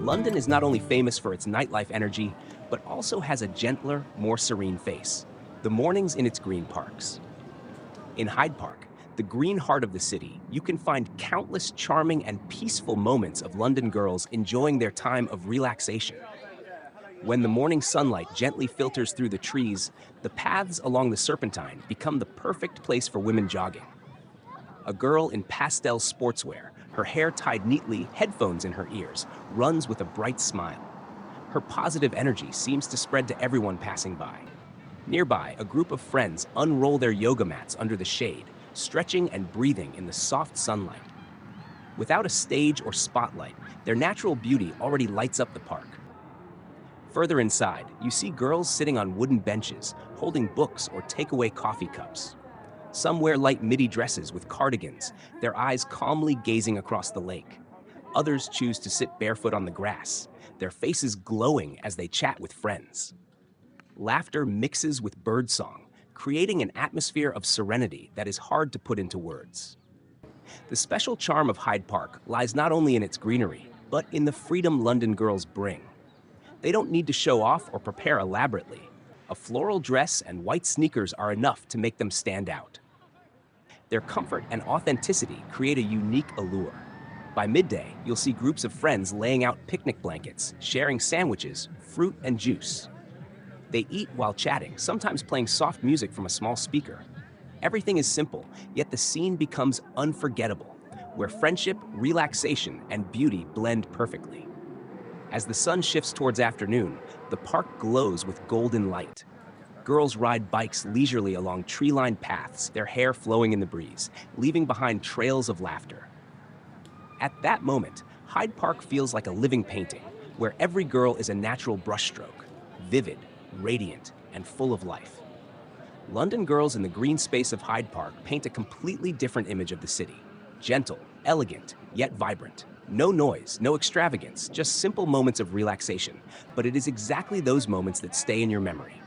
London is not only famous for its nightlife energy, but also has a gentler, more serene face. The mornings in its green parks. In Hyde Park, the green heart of the city, you can find countless charming and peaceful moments of London girls enjoying their time of relaxation. When the morning sunlight gently filters through the trees, the paths along the Serpentine become the perfect place for women jogging. A girl in pastel sportswear, her hair tied neatly, headphones in her ears, runs with a bright smile. Her positive energy seems to spread to everyone passing by. Nearby, a group of friends unroll their yoga mats under the shade, stretching and breathing in the soft sunlight. Without a stage or spotlight, their natural beauty already lights up the park. Further inside, you see girls sitting on wooden benches, holding books or takeaway coffee cups. Some wear light midi dresses with cardigans, their eyes calmly gazing across the lake. Others choose to sit barefoot on the grass, their faces glowing as they chat with friends. Laughter mixes with birdsong, creating an atmosphere of serenity that is hard to put into words. The special charm of Hyde Park lies not only in its greenery, but in the freedom London girls bring. They don't need to show off or prepare elaborately. A floral dress and white sneakers are enough to make them stand out. Their comfort and authenticity create a unique allure. By midday, you'll see groups of friends laying out picnic blankets, sharing sandwiches, fruit, and juice. They eat while chatting, sometimes playing soft music from a small speaker. Everything is simple, yet the scene becomes unforgettable, where friendship, relaxation, and beauty blend perfectly. As the sun shifts towards afternoon, the park glows with golden light. Girls ride bikes leisurely along tree-lined paths, their hair flowing in the breeze, leaving behind trails of laughter. At that moment, Hyde Park feels like a living painting, where every girl is a natural brushstroke, vivid, radiant, and full of life. London girls in the green space of Hyde Park paint a completely different image of the city. Gentle, elegant, yet vibrant. No noise, no extravagance, just simple moments of relaxation. But it is exactly those moments that stay in your memory.